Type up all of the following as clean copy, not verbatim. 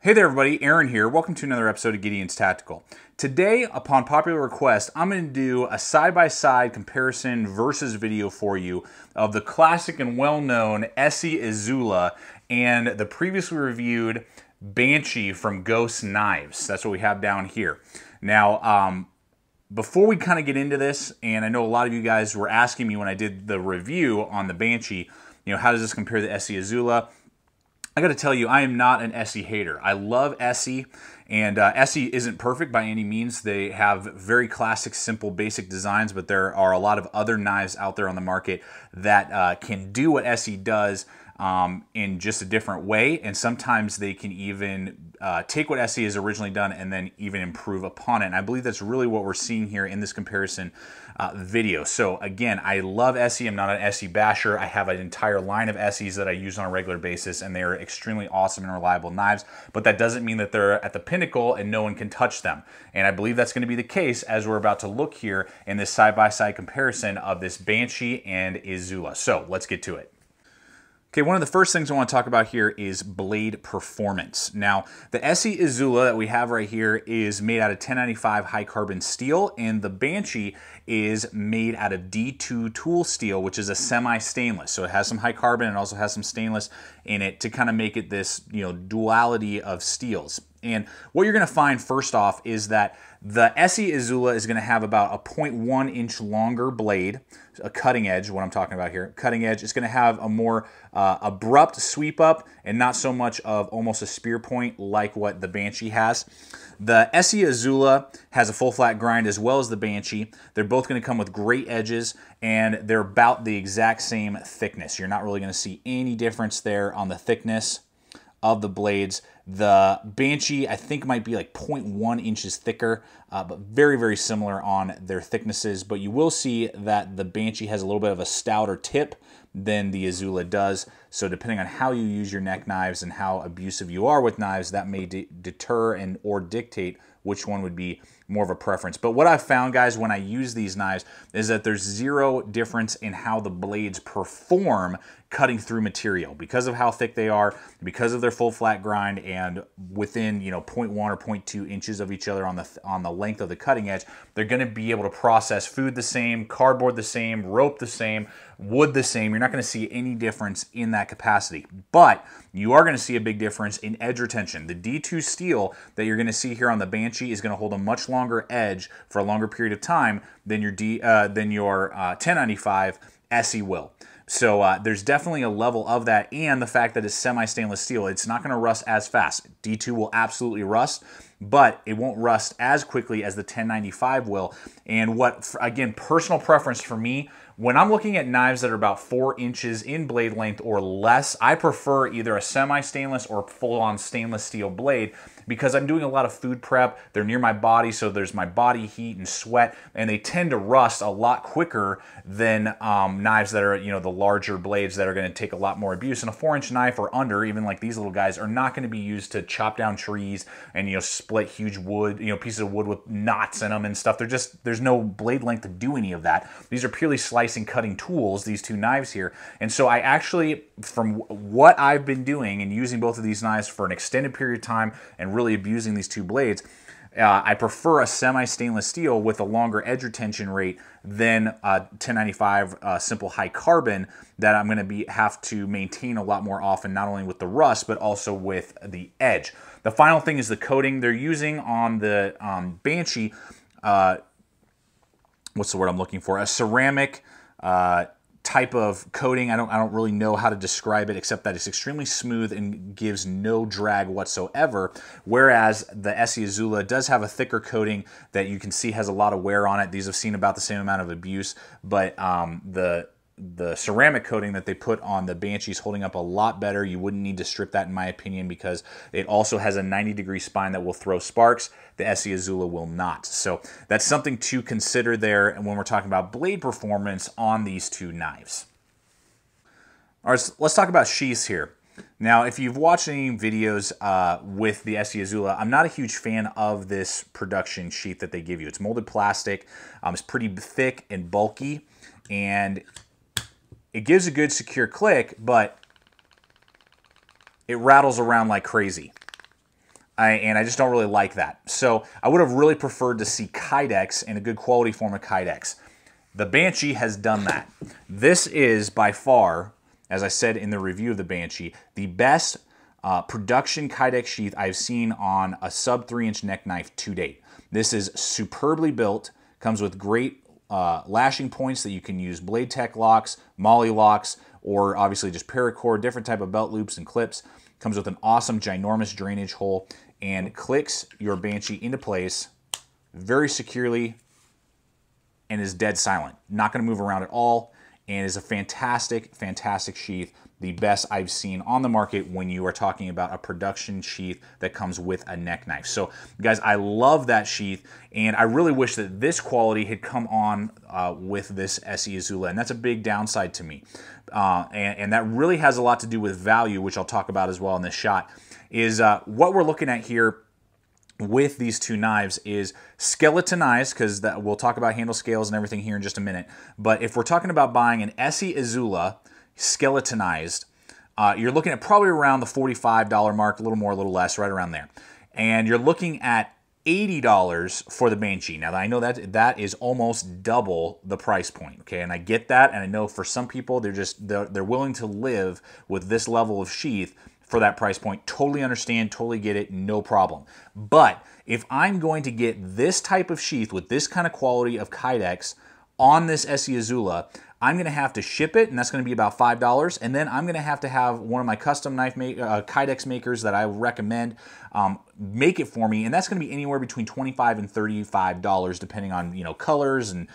Hey there everybody, Aaron here. Welcome to another episode of Gideon's Tactical. Today, upon popular request, I'm going to do a side-by-side comparison versus video for you of the classic and well-known ESEE Izula and the previously reviewed Banshee from Ghost Knives. That's what we have down here. Now, before we kind of get into this, and I know a lot of you guys were asking me when I did the review on the Banshee, how does this compare to the ESEE Izula? I got to tell you, I am not an ESEE hater. I love ESEE, and ESEE isn't perfect by any means. They have very classic, simple, basic designs, but there are a lot of other knives out there on the market that can do what ESEE does in just a different way, and sometimes they can even take what ESEE has originally done and then even improve upon it. And I believe that's really what we're seeing here in this comparison video. So again, I love ESEE. I'm not an ESEE basher. I have an entire line of ESEEs that I use on a regular basis, and they are extremely awesome and reliable knives, but that doesn't mean that they're at the pinnacle and no one can touch them. And I believe that's going to be the case as we're about to look here in this side-by-side comparison of this Banshee and Izula. So let's get to it. Okay, one of the first things I want to talk about here is blade performance. Now, the ESEE Izula that we have right here is made out of 1095 high carbon steel, and the Banshee is made out of D2 tool steel, which is a semi-stainless. So it has some high carbon and also has some stainless in it to kind of make it this, duality of steels. And what you're going to find first off is that the ESEE Izula is going to have about a 0.1 inch longer blade, a cutting edge, what I'm talking about here, cutting edge. It's going to have a more abrupt sweep up and not so much of almost a spear point like what the Banshee has. The ESEE Izula has a full flat grind as well as the Banshee. They're both going to come with great edges, and they're about the exact same thickness. You're not really going to see any difference there on the thickness of the blades. The Banshee, I think, might be like 0.1 inches thicker, but very, very similar on their thicknesses. But you will see that the Banshee has a little bit of a stouter tip than the Izula does. So depending on how you use your neck knives and how abusive you are with knives, that may deter and or dictate which one would be more of a preference. But what I've found, guys, when I use these knives is that there's zero difference in how the blades perform cutting through material because of how thick they are, because of their full flat grind, and within 0.1 or 0.2 inches of each other on the length of the cutting edge, they're going to be able to process food the same, cardboard the same, rope the same, wood the same. You're not going to see any difference in that capacity, but you are going to see a big difference in edge retention. The D2 steel that you're going to see here on the Banshee is going to hold a much longer edge for a longer period of time than your 1095 ESEE will. So there's definitely a level of that, and the fact that it's semi-stainless steel, it's not going to rust as fast. D2 will absolutely rust, but it won't rust as quickly as the 1095 will. And what, again, personal preference for me, when I'm looking at knives that are about 4 inches in blade length or less, I prefer either a semi-stainless or full-on stainless steel blade because I'm doing a lot of food prep. They're near my body, so there's my body heat and sweat, and they tend to rust a lot quicker than knives that are, the larger blades that are going to take a lot more abuse. And a 4-inch knife or under, even like these little guys, are not going to be used to chop down trees and split huge wood, pieces of wood with knots in them and stuff. There's no blade length to do any of that. These are purely slicing, cutting tools, these two knives here. And so I actually, from what I've been doing and using both of these knives for an extended period of time and really abusing these two blades, I prefer a semi-stainless steel with a longer edge retention rate than a 1095 simple high carbon that I'm going to have to maintain a lot more often, not only with the rust, but also with the edge. The final thing is the coating they're using on the Banshee. What's the word I'm looking for? A ceramic type of coating. I don't really know how to describe it except that it's extremely smooth and gives no drag whatsoever, whereas the ESEE Izula does have a thicker coating that you can see has a lot of wear on it. These have seen about the same amount of abuse, but the ceramic coating that they put on the Banshee is holding up a lot better. You wouldn't need to strip that, in my opinion, because it also has a 90-degree spine that will throw sparks. The ESEE Izula will not. So that's something to consider there when we're talking about blade performance on these two knives. All right, so let's talk about sheaths here. Now, if you've watched any videos with the ESEE Izula, I'm not a huge fan of this production sheath that they give you. It's molded plastic. It's pretty thick and bulky, and it gives a good secure click, but it rattles around like crazy. and I just don't really like that. So I would have really preferred to see Kydex in a good quality form of Kydex. The Banshee has done that. This is by far, as I said in the review of the Banshee, the best production Kydex sheath I've seen on a sub 3-inch neck knife to date. This is superbly built, comes with great lashing points that you can use BLADEHQ locks, Molly locks, or obviously just paracord, different type of belt loops and clips. Comes with an awesome ginormous drainage hole and clicks your Banshee into place very securely and is dead silent. Not going to move around at all, and is a fantastic, fantastic sheath. The best I've seen on the market when you are talking about a production sheath that comes with a neck knife. So guys, I love that sheath, and I really wish that this quality had come on with this ESEE Izula, and that's a big downside to me. And that really has a lot to do with value, which I'll talk about as well in this shot, is what we're looking at here with these two knives is skeletonized, because we'll talk about handle scales and everything here in just a minute. But if we're talking about buying an ESEE Izula skeletonized, you're looking at probably around the $45 mark, a little more, a little less, right around there. And you're looking at $80 for the Banshee. Now, I know that is almost double the price point, okay? And I get that, and I know for some people, they're willing to live with this level of sheath for that price point. Totally understand, totally get it, no problem. But if I'm going to get this type of sheath with this kind of quality of Kydex on this ESEE Izula, I'm going to have to ship it, and that's going to be about $5. And then I'm going to have one of my custom knife Kydex makers that I recommend make it for me, and that's going to be anywhere between $25 and $35, depending on colors and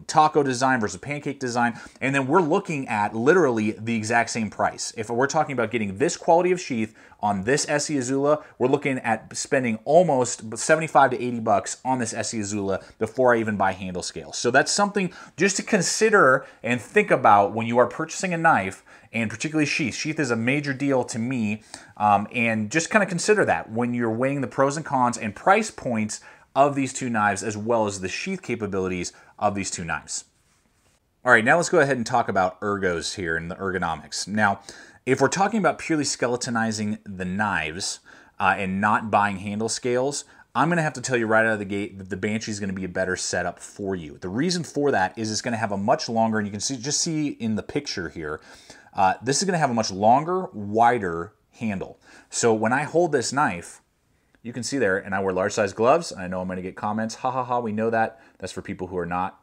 taco design versus pancake design. And then we're looking at literally the exact same price. If we're talking about getting this quality of sheath on this ESEE Izula, we're looking at spending almost $75 to $80 on this ESEE Izula before I even buy handle scales. So that's something just to consider and think about when you are purchasing a knife, and particularly sheath. Sheath is a major deal to me, and just kind of consider that when you're weighing the pros and cons and price points of these two knives, as well as the sheath capabilities of these two knives. All right, now let's go ahead and talk about ergos here and the ergonomics. Now, if we're talking about purely skeletonizing the knives and not buying handle scales, I'm going to have to tell you right out of the gate that the Banshee is going to be a better setup for you. The reason for that is it's going to have a much longer, and you can just see in the picture here, this is going to have a much longer, wider handle. So when I hold this knife, you can see there, and I wear large size gloves, and I know I'm going to get comments, ha ha ha, we know that. That's for people who are not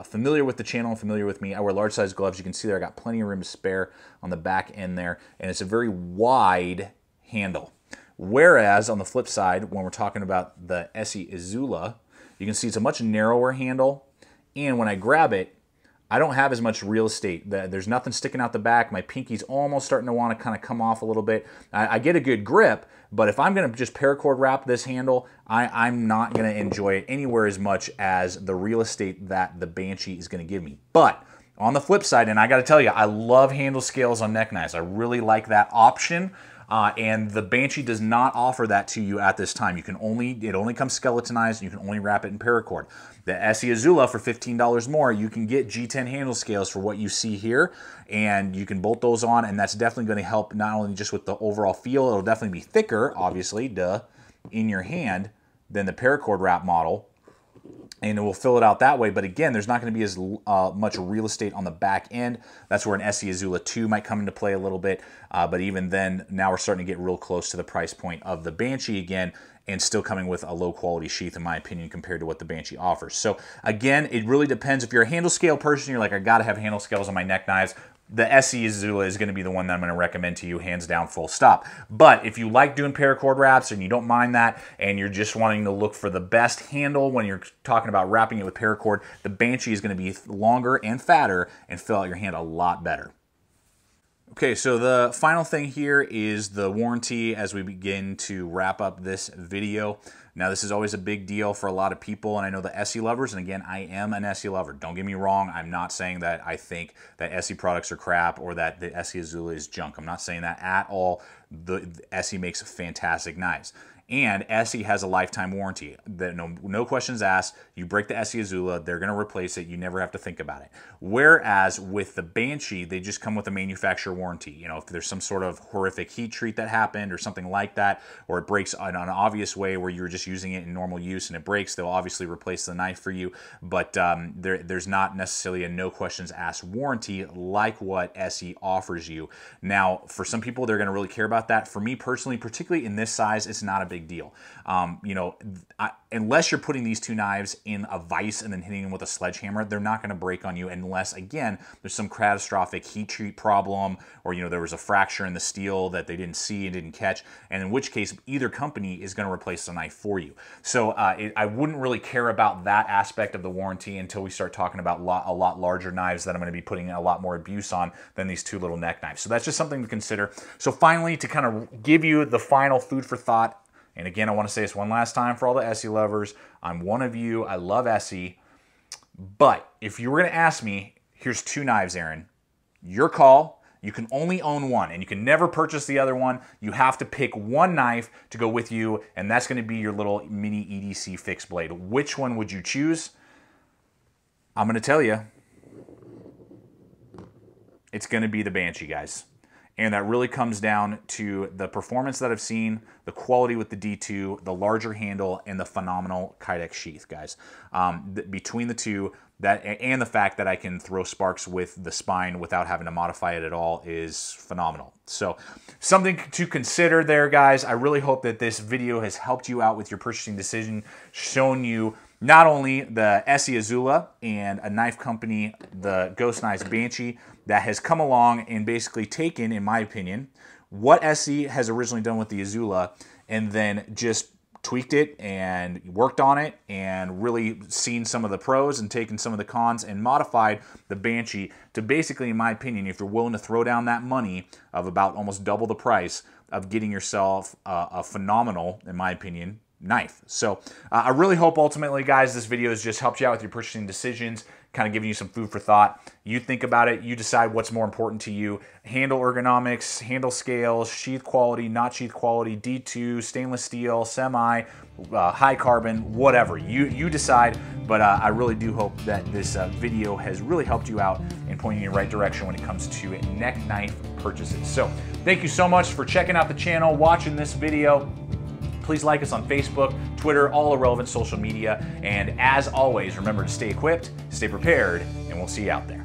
familiar with the channel and familiar with me. I wear large size gloves. You can see there I got plenty of room to spare on the back end there, and it's a very wide handle. Whereas on the flip side, when we're talking about the ESEE Izula, you can see it's a much narrower handle, and when I grab it, I don't have as much real estate. There's nothing sticking out the back. My pinky's almost starting to want to kind of come off a little bit. I get a good grip, but if I'm going to just paracord wrap this handle, I'm not going to enjoy it anywhere as much as the real estate that the Banshee is going to give me. But on the flip side, and I got to tell you, I love handle scales on neck knives. I really like that option. And the Banshee does not offer that to you at this time. It only comes skeletonized, and you can only wrap it in paracord. The ESEE Izula, for $15 more, you can get G10 handle scales for what you see here, and you can bolt those on, and that's definitely going to help not only just with the overall feel, it'll definitely be thicker, obviously, in your hand than the paracord wrap model, and it will fill it out that way. But again, there's not going to be as much real estate on the back end. That's where an ESEE Izula 2 might come into play a little bit. But even then, now we're starting to get real close to the price point of the Banshee again, and still coming with a low quality sheath, in my opinion, compared to what the Banshee offers. So again, it really depends. If you're a handle scale person, you're like, I got to have handle scales on my neck knives, the ESEE Izula is going to be the one that I'm going to recommend to you, hands down, full stop. But if you like doing paracord wraps and you don't mind that, and you're just wanting to look for the best handle when you're talking about wrapping it with paracord, the Banshee is going to be longer and fatter and fill out your hand a lot better. Okay, so the final thing here is the warranty as we begin to wrap up this video. Now, this is always a big deal for a lot of people, and I know the ESEE lovers, and again, I am an ESEE lover. Don't get me wrong. I'm not saying that I think that ESEE products are crap or that the ESEE Izula is junk. I'm not saying that at all. The ESEE makes fantastic knives. And ESEE has a lifetime warranty. No questions asked. You break the ESEE Izula, they're going to replace it. You never have to think about it. Whereas with the Banshee, they just come with a manufacturer warranty. You know, if there's some sort of horrific heat treat that happened or something like that, or it breaks in an obvious way where you're just using it in normal use and it breaks, they'll obviously replace the knife for you. But there's not necessarily a no questions asked warranty like what ESEE offers you. Now, for some people, they're going to really care about that. For me personally, particularly in this size, it's not a big deal. You know, unless you're putting these two knives in a vise and then hitting them with a sledgehammer, they're not going to break on you unless, again, there's some catastrophic heat treat problem, or, you know, there was a fracture in the steel that they didn't see and didn't catch, and in which case either company is going to replace the knife for you. So I wouldn't really care about that aspect of the warranty until we start talking about a lot larger knives that I'm going to be putting a lot more abuse on than these two little neck knives. So that's just something to consider. So finally, to kind of give you the final food for thought, and again, I want to say this one last time for all the ESEE lovers. I'm one of you. I love ESEE. But if you were going to ask me, here's two knives, Aaron. Your call. You can only own one, and you can never purchase the other one. You have to pick one knife to go with you, and that's going to be your little mini EDC fixed blade. Which one would you choose? I'm going to tell you. It's going to be the Banshee, guys. And that really comes down to the performance that I've seen, the quality with the D2, the larger handle, and the phenomenal Kydex sheath, guys. Between the two, and the fact that I can throw sparks with the spine without having to modify it at all is phenomenal. So something to consider there, guys. I really hope that this video has helped you out with your purchasing decision, shown you not only the ESEE Izula and a knife company, the Ghost Knives Banshee, that has come along and basically taken, in my opinion, what ESEE has originally done with the Izula and then just tweaked it and worked on it and really seen some of the pros and taken some of the cons and modified the Banshee to basically, in my opinion, if you're willing to throw down that money of about almost double the price of getting yourself a phenomenal, in my opinion, knife. So I really hope ultimately, guys, this video has just helped you out with your purchasing decisions, kind of giving you some food for thought. You think about it, you decide what's more important to you. Handle ergonomics, handle scales, sheath quality, not sheath quality, D2, stainless steel, semi, high carbon, whatever. You decide, but I really do hope that this video has really helped you out and pointing you in the right direction when it comes to neck knife purchases. So thank you so much for checking out the channel, watching this video. Please like us on Facebook, Twitter, all the relevant social media. And as always, remember to stay equipped, stay prepared, and we'll see you out there.